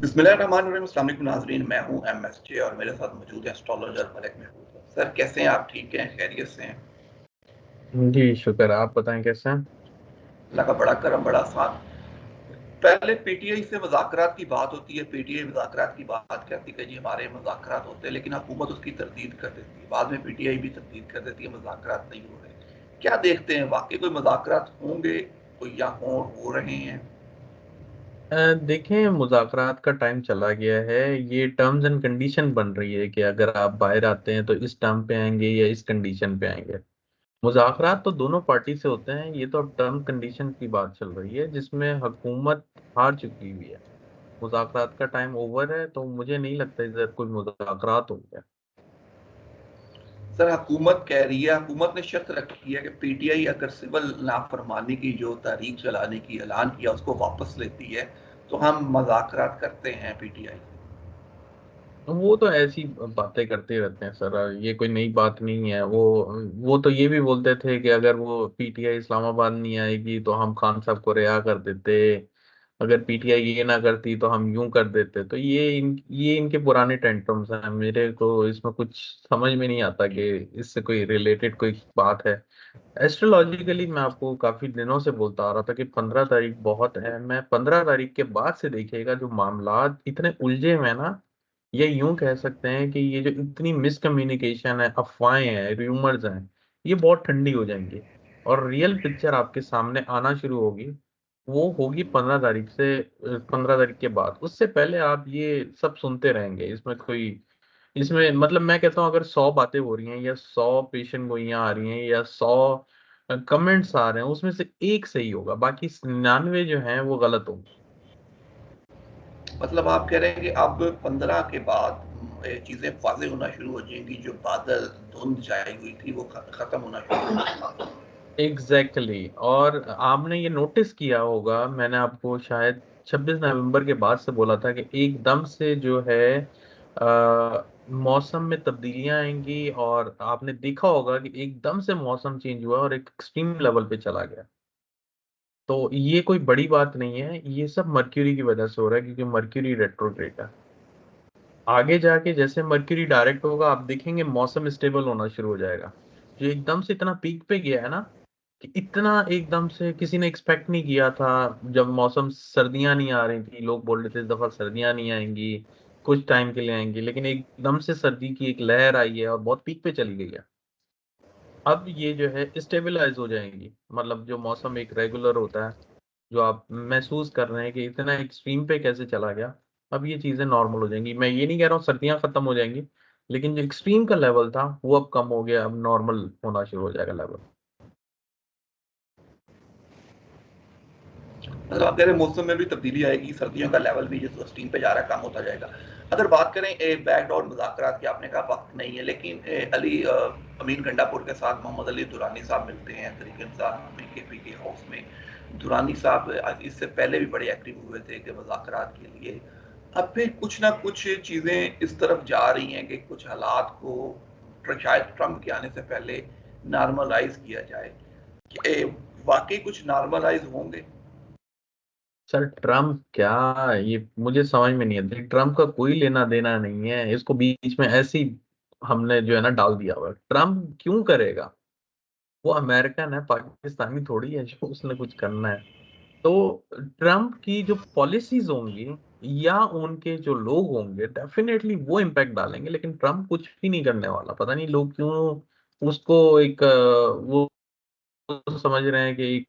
बिस्मिल्लाहिर्रहमानिर्रहीम। अस्सलाम वालेकुम नाज़रीन, मैं हूं एमएसजे और मेरे साथ मौजूद है एस्ट्रोलॉजर मलिक महबूब। सर कैसे हैं आप? ठीक हैं? खैरियत से हैं? जी शुक्र। आप बताएं कैसे हैं। अल्लाह का बड़ा करम, बड़ा आसान। पहले पीटीआई से मुज़ाकरात की बात होती है, पीटीआई मुज़ाकरात की बात कहती है कि जी हमारे मुज़ाकरात होते हैं, लेकिन हुकूमत उसकी तरदीद कर देती है। बाद में पीटीआई भी तरदीद कर देती है मुज़ाकरात नहीं हो रहे। क्या देखते हैं, वाकई कोई मुज़ाकरात होंगे, कोई या हो रहे हैं? देखें, मुज़ाकरात का टाइम चला गया है। ये टर्म्स एंड कंडीशन बन रही है कि अगर आप बाहर आते हैं तो इस टर्म पे आएंगे या इस कंडीशन पे आएंगे। मुज़ाकरात तो दोनों पार्टी से होते हैं। ये तो अब टर्म कंडीशन की बात चल रही है जिसमें हुकूमत हार चुकी हुई है। मुज़ाकरात का टाइम ओवर है, तो मुझे नहीं लगता इधर कोई मुज़ाकरात होंगे। सर हुकूमत कह रही है, हुकूमत ने शर्त रखी है कि पीटीआई अगर सिविल नाफरमानी की जो तारीख चलाने की ऐलान किया उसको वापस लेती है तो हम मज़ाकरात करते हैं पीटीआई से। वो तो ऐसी बातें करते रहते हैं सर, ये कोई नई बात नहीं है। वो तो ये भी बोलते थे कि अगर वो पीटीआई इस्लामाबाद नहीं आएगी तो हम खान साहब को रिहा कर देते, अगर पीटीआई ये ना करती तो हम यूं कर देते। तो ये इनके पुराने टेंट्रम्स हैं। मेरे को इसमें कुछ समझ में नहीं आता कि इससे कोई रिलेटेड कोई बात है। एस्ट्रोलॉजिकली मैं आपको काफी दिनों से बोलता आ रहा था कि 15 तारीख बहुत है। मैं 15 तारीख के बाद से देखिएगा जो मामलात इतने उलझे हुए हैं ना, ये यूं कह सकते हैं कि ये जो इतनी मिसकम्युनिकेशन है, अफवाहें हैं, र्यूमर्स हैं, ये बहुत ठंडी हो जाएंगी और रियल पिक्चर आपके सामने आना शुरू होगी। वो होगी 15 तारीख से। 15 तारीख के बाद, उससे पहले आप ये सब सुनते रहेंगे। इसमें मतलब मैं कहता हूँ अगर 100 बातें हो रही हैं या 100 पेशेंट गोइयां आ रही हैं या 100 कमेंट्स आ रहे हैं, उसमें से एक सही होगा, बाकी 99 जो हैं वो गलत होंगे। मतलब आप कह रहे हैं कि अब 15 के बाद चीज़ें वाजे होना शुरू हो जाएंगी, जो बादल धुंध छाई हुई थी वो खत्म होना शुरू हो जाएगी। Exactly exactly। और आपने ये नोटिस किया होगा, मैंने आपको शायद 26 नवंबर के बाद से बोला था कि एकदम से जो है मौसम में तब्दीलियां आएंगी और आपने देखा होगा कि एकदम से मौसम चेंज हुआ और एक एक्सट्रीम लेवल पे चला गया। तो ये कोई बड़ी बात नहीं है, ये सब मर्क्यूरी की वजह से हो रहा है क्योंकि मर्क्यूरी रेट्रोग्रेड है। आगे जाके जैसे मर्क्यूरी डायरेक्ट होगा आप देखेंगे मौसम स्टेबल होना शुरू हो जाएगा। जो एकदम से इतना पीक पे गया है ना, कि इतना एकदम से किसी ने एक्सपेक्ट नहीं किया था। जब मौसम सर्दियां नहीं आ रही थी, लोग बोल रहे थे इस दफा सर्दियां नहीं आएंगी, कुछ टाइम के लिए आएंगी, लेकिन एकदम से सर्दी की एक लहर आई है और बहुत पीक पे चली गई है। अब ये जो है स्टेबलाइज हो जाएंगी, मतलब जो मौसम एक रेगुलर होता है, जो आप महसूस कर रहे हैं कि इतना एक्सट्रीम पे कैसे चला गया, अब ये चीजें नॉर्मल हो जाएंगी। मैं ये नहीं कह रहा हूँ सर्दियां खत्म हो जाएंगी, लेकिन जो एक्सट्रीम का लेवल था वो अब कम हो गया, अब नॉर्मल होना शुरू हो जाएगा लेवल। मतलब आप कह रहे हैं मौसम में भी तब्दीली आएगी, सर्दियों का लेवल भी जिस स्टीम पे जा रहा है कम होता जाएगा। अगर बात करें बैकडोर मुज़ाकरात की, आपने कहा वक्त नहीं है, लेकिन अमीन गंडापुर के साथ मोहम्मद अली दुरानी साहब मिलते हैं तरीक इंसाफ पीकेपी के हाउस में। दुरानी साहब इससे पहले भी बड़े एक्टिव हुए थे कि मुज़ाकरात के लिए। अब फिर कुछ ना कुछ चीज़ें इस तरफ जा रही हैं कि कुछ हालात को शायद ट्रंप के आने से पहले नॉर्मलाइज किया जाए। कि वाकई कुछ नॉर्मलाइज होंगे? सर ट्रम्प क्या, ये मुझे समझ में नहीं आता। ट्रम्प का कोई लेना देना नहीं है, इसको बीच में ऐसे ही हमने जो है ना डाल दिया हुआ है। ट्रम्प क्यों करेगा? वो अमेरिकन है, पाकिस्तानी थोड़ी है जो उसने कुछ करना है। तो ट्रम्प की जो पॉलिसीज होंगी या उनके जो लोग होंगे डेफिनेटली वो इम्पैक्ट डालेंगे, लेकिन ट्रम्प कुछ भी नहीं करने वाला। पता नहीं लोग क्यों उसको एक वो समझ रहे हैं कि एक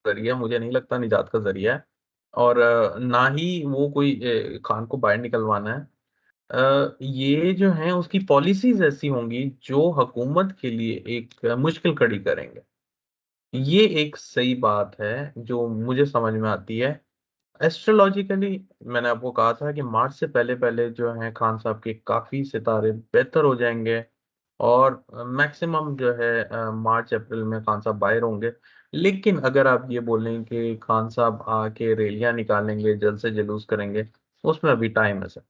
जरिया, मुझे नहीं लगता निजात का जरिया है। और ना ही वो कोई खान को बाहर निकलवाना है। ये जो है उसकी पॉलिसीज ऐसी होंगी जो हुकूमत के लिए एक मुश्किल खड़ी करेंगे। ये एक सही बात है जो मुझे समझ में आती है। एस्ट्रोलॉजिकली मैंने आपको कहा था कि मार्च से पहले पहले जो है खान साहब के काफी सितारे बेहतर हो जाएंगे और मैक्सिमम जो है मार्च अप्रैल में खान साहब बाहर होंगे। लेकिन अगर आप ये बोलें कि खान साहब आके रैलियां निकालेंगे, जल्द से जुलूस करेंगे, उसमें अभी टाइम है सर।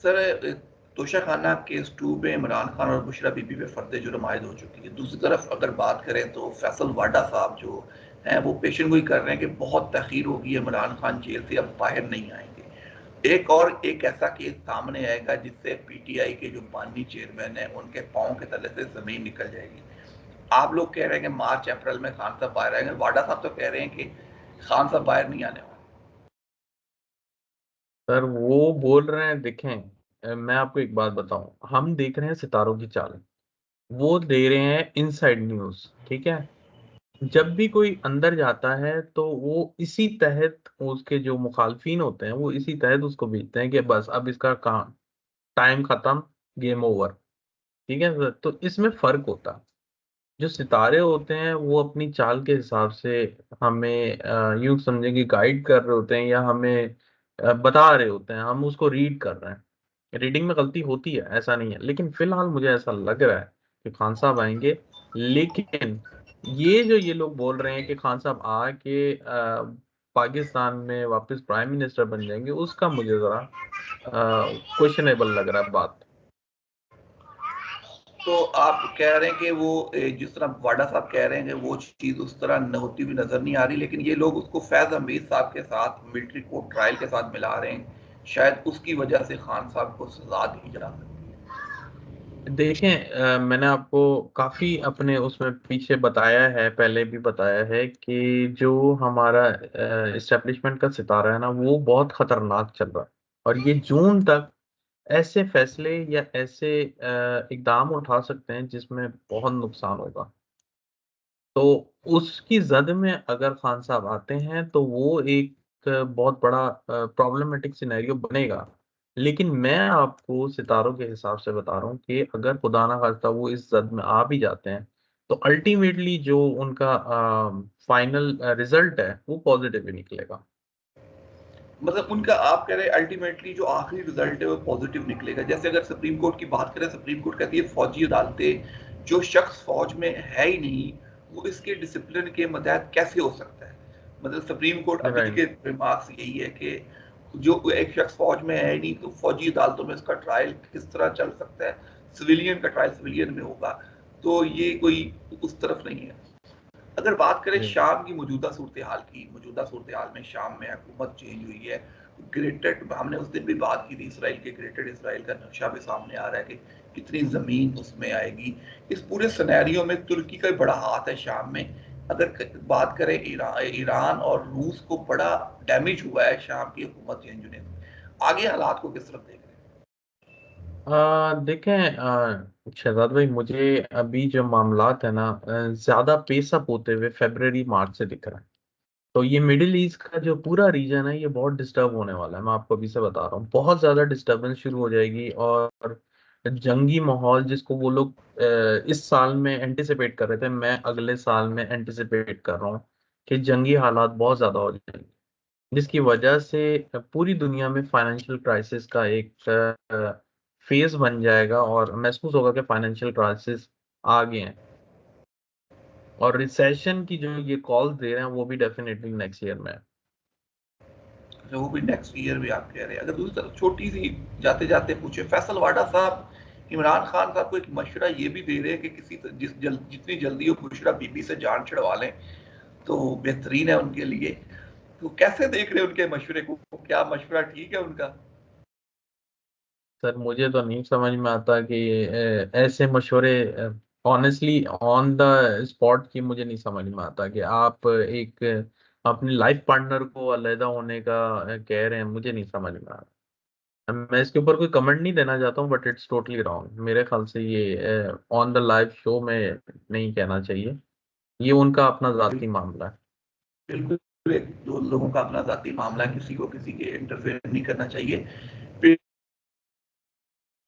सर तोशा खाना केस 2 में इमरान खान और बुशरा बीबी पे फर्द जुर्म आयद हो चुकी है। दूसरी तरफ अगर बात करें तो फैसल वाडा साहब जो हैं वो पेशन गोई कर रहे हैं कि बहुत तखीर होगी, इमरान खान जेल से अब बाहर नहीं आएंगे। एक ऐसा केस सामने आएगा जिससे पीटीआई के जो बानी चेयरमैन है उनके पाँव के तले से जमीन निकल जाएगी। आप लोग कह रहे हैं कि मार्च अप्रैल में खान साहब बाहर आएंगे, वाडा साहब तो कह रहे हैं कि खान साहब बाहर नहीं आने वाले। सर वो बोल रहे हैं, देखें मैं आपको एक बात बताऊं, हम देख रहे हैं सितारों की चाल, वो दे रहे हैं इनसाइड न्यूज, ठीक है। जब भी कोई अंदर जाता है तो वो इसी तहत, उसके जो मुखालफिन होते हैं वो इसी तहत उसको भेजते हैं कि बस अब इसका काम, टाइम खत्म, गेम ओवर, ठीक है सर। तो इसमें फर्क होता है। जो सितारे होते हैं वो अपनी चाल के हिसाब से हमें यूं समझे कि गाइड कर रहे होते हैं, या हमें बता रहे होते हैं, हम उसको रीड कर रहे हैं। रीडिंग में गलती होती है, ऐसा नहीं है, लेकिन फिलहाल मुझे ऐसा लग रहा है कि खान साहब आएंगे। लेकिन ये लोग बोल रहे हैं कि खान साहब आके पाकिस्तान में वापस प्राइम मिनिस्टर बन जाएंगे, उसका मुझे जरा क्वेश्चनेबल लग रहा है बात। तो आप कह रहे हैं कि वो जिस तरह वाडा साहब कह रहे हैं कि वो चीज़ उस तरह होती हुई नजर नहीं आ रही, लेकिन ये लोग उसको फैज हमीद साहब के साथ मिलिट्री कोर्ट ट्रायल के साथ मिला रहे हैं, शायद उसकी वजह से खान साहब को सजा दी जा सकती है। देखें मैंने आपको काफी अपने उसमें पीछे बताया है, पहले भी बताया है कि जो हमारा इस्टेब्लिशमेंट का सितारा है ना, वो बहुत खतरनाक चल रहा है। और ये जून तक ऐसे फैसले या ऐसे इकदाम उठा सकते हैं जिसमें बहुत नुकसान होगा। तो उसकी जद में अगर खान साहब आते हैं तो वो एक बहुत बड़ा प्रॉब्लमेटिक सिनेरियो बनेगा। लेकिन मैं आपको सितारों के हिसाब से बता रहा हूँ कि अगर खुदा ना खास्ता वो इस जद में आ भी जाते हैं तो अल्टीमेटली जो उनका फाइनल रिजल्ट है वो पॉजिटिव ही निकलेगा। मतलब उनका आप कह रहे हैं अल्टीमेटली जो आखिरी रिजल्ट है वो पॉजिटिव निकलेगा। जैसे अगर सुप्रीम कोर्ट की बात करें, सुप्रीम कोर्ट कहती है फौजी अदालतें, जो शख्स फौज में है ही नहीं वो इसके डिसिप्लिन के मतहत कैसे हो सकता है। मतलब सुप्रीम कोर्ट अभी राइट। के रिमार्क्स यही है कि जो एक शख्स फौज में है ही नहीं तो फौजी अदालतों में इसका ट्रायल किस तरह चल सकता है, सिविलियन का ट्रायल सिविलियन में होगा। तो ये कोई उस तरफ नहीं है। अगर बात करें जी। शाम की मौजूदा सूरत हाल की, मौजूदा सूरत हाल में शाम में हुकूमत चेंज हुई है। ग्रेटेड, हमने उस दिन भी बात की थी, इसराइल के ग्रेटेड इसराइल का नक्शा भी सामने आ रहा है कि कितनी ज़मीन उसमें आएगी। इस पूरे सिनेरियो में तुर्की का बड़ा हाथ है शाम में। अगर बात करें ईरान और रूस को बड़ा डैमेज हुआ है शाम की हुकूमत चेंज होने से। आगे हालात को किस तरफ देख रहे हैं? देखें शहजाद भाई, मुझे अभी जो मामलात है ना ज्यादा पेस अप होते हुए फरवरी मार्च से दिख रहा है। तो ये मिडिल ईस्ट का जो पूरा रीजन है ये बहुत डिस्टर्ब होने वाला है, मैं आपको अभी से बता रहा हूँ। बहुत ज्यादा डिस्टर्बेंस शुरू हो जाएगी, और जंगी माहौल जिसको वो लोग इस साल में एंटिसिपेट कर रहे थे, मैं अगले साल में एंटिसिपेट कर रहा हूँ कि जंगी हालात बहुत ज्यादा हो जाएंगे, जिसकी वजह से पूरी दुनिया में फाइनेंशियल क्राइसिस का एक फेज बन जाएगा, और महसूस होगा कि फाइनेंशियल क्राइसिस आ गए हैं। और रिसेशन की जो ये कॉल दे रहे हैं वो भी डेफिनेटली नेक्स्ट ईयर में है। अच्छा, वो भी नेक्स्ट ईयर भी आप कह रहे हैं। अगर दूसरी तरफ छोटी सी जाते जाते पूछे, फैसल वाडा साहब इमरान खान साहब को एक मशवरा ये भी दे रहे हैं कि जितनी जल्दी वो बुशरा बीबी से जान छुड़वा लें तो बेहतरीन है उनके लिए। तो कैसे देख रहे हैं उनके मशवरे को, क्या मशवरा ठीक है उनका? सर मुझे तो नहीं समझ में आता कि ऐसे मशवरे, ऑनेस्टली ऑन द स्पॉट की मुझे नहीं समझ में आता कि आप एक अपने लाइफ पार्टनर को अलहदा होने का कह रहे हैं, मुझे नहीं समझ में आ रहा। मैं इसके ऊपर कोई कमेंट नहीं देना चाहता हूँ, बट इट्स टोटली रॉन्ग मेरे ख्याल से। ये ऑन द लाइव शो में नहीं कहना चाहिए, ये उनका अपना जाती मामला है। बिल्कुल, एक दो लोगों का अपना जाती मामला, किसी को किसी के इंटरफेयर नहीं करना चाहिए।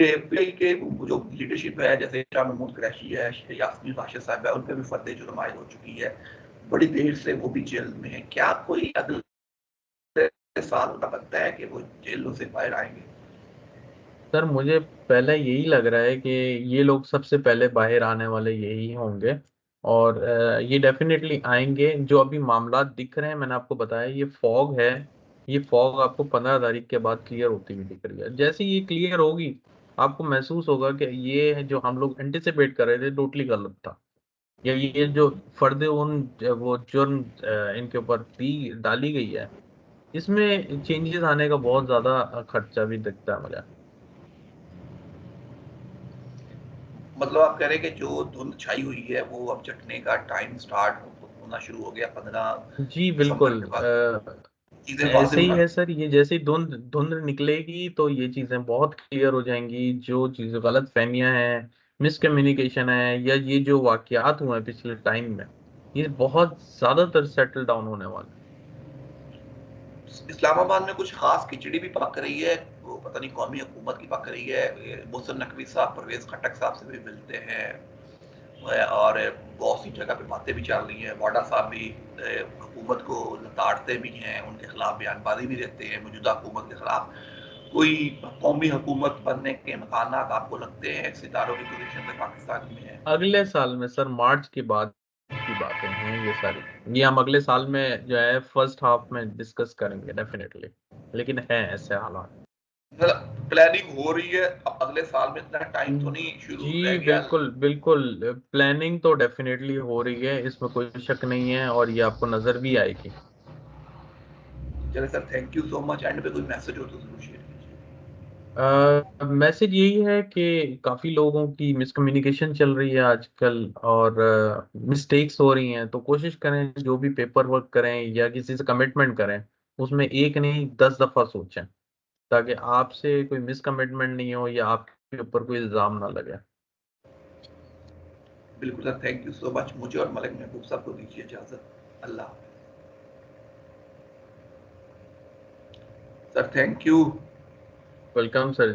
पीटीआई के जो लीडरशिप है, जैसे शाह महमूद कुरैशी है, यास्मीन राशिद साहब है, उन पर भी फर्द जुर्म आयद हो चुकी है। बड़ी देर से वो भी जेल में है। क्या कोई अगले साल उनका बनता है कि वो जेलों से बाहर आएंगे? सर मुझे पहले यही लग रहा है कि ये लोग सबसे पहले बाहर आने वाले यही होंगे, और ये डेफिनेटली आएंगे। जो अभी मामला दिख रहे हैं, मैंने आपको बताया ये फॉग है, ये फॉग आपको 15 तारीख के बाद क्लियर होती हुई दिख रही है। जैसे ये क्लियर होगी आपको महसूस होगा कि ये जो हम लोग एंटिसिपेट कर रहे थे टोटली गलत था। या ये जो फर्दे उन वो जुर्म इनके ऊपर दी डाली गई है, इसमें चेंजेस आने का बहुत ज्यादा खर्चा भी दिखता है मुझे। मतलब आप कह रहे हैं कि जो धुंध छाई हुई है वो अब छटने का टाइम स्टार्ट होना शुरू हो गया, 15 जी दिसंबर बिल्कुल। के बाद चीजें वाज़ेह ऐसे ही होना। है सर, ये जैसे ही धुंध धुंध निकलेगी तो ये चीजें बहुत क्लियर हो जाएंगी, जो चीजें गलत फहमियां हैं, मिसकम्युनिकेशन है, या ये जो वाकयात हुए हैं पिछले टाइम में, ये बहुत ज्यादातर सेटल डाउन होने वाले इस्लामाबाद में कुछ खास खिचड़ी भी पक रही है, वो पता नहीं कौमी हुकूमत की पक रही है। मोहसिन नकवी साहब परवेज खटक साहब से भी मिलते हैं, और बहुत सी जगह पे बातें भी चल रही हैं। वाडा साहब भी हुकूमत को लताड़ते भी हैं, उनके खिलाफ बयानबाजी भी देते हैं मौजूदा हुकूमत के खिलाफ। कोई कौमी हुकूमत बनने के इम्कानात आपको लगते हैं सितारों की पोजीशन में पाकिस्तान में है? हैं। अगले साल में सर, मार्च के बाद की बातें हैं ये सारी, ये हम अगले साल में जो है फर्स्ट हाफ में डिस्कस करेंगे डेफिनेटली, लेकिन है ऐसे हालात। मतलब प्लानिंग हो रही है, अब अगले साल में इतना टाइम तो नहीं शुरू रह जी गया? बिल्कुल बिल्कुल, प्लानिंग तो डेफिनेटली हो रही है, इसमें कोई शक नहीं है, और ये आपको नजर भी आएगी। चले sir, thank you so much. And पे कोई मैसेज हो तो जरूर शेयर कीजिए। मैसेज यही है कि काफी लोगों की मिसकम्युनिकेशन चल रही है आजकल, और मिस्टेक्स हो रही हैं, तो कोशिश करें जो भी पेपर वर्क करें या किसी से कमिटमेंट करें, उसमें एक नहीं 10 दफा सोचें, ताकि आपसे कोई मिसकमिटमेंट नहीं हो या आपके ऊपर कोई इल्जाम ना लगे। बिल्कुल sir, thank you so much. मुझे और मलिक महबूब साहब को दीजिए इजाजत। अल्लाह हाफ़िज़। Sir thank you. Welcome sir.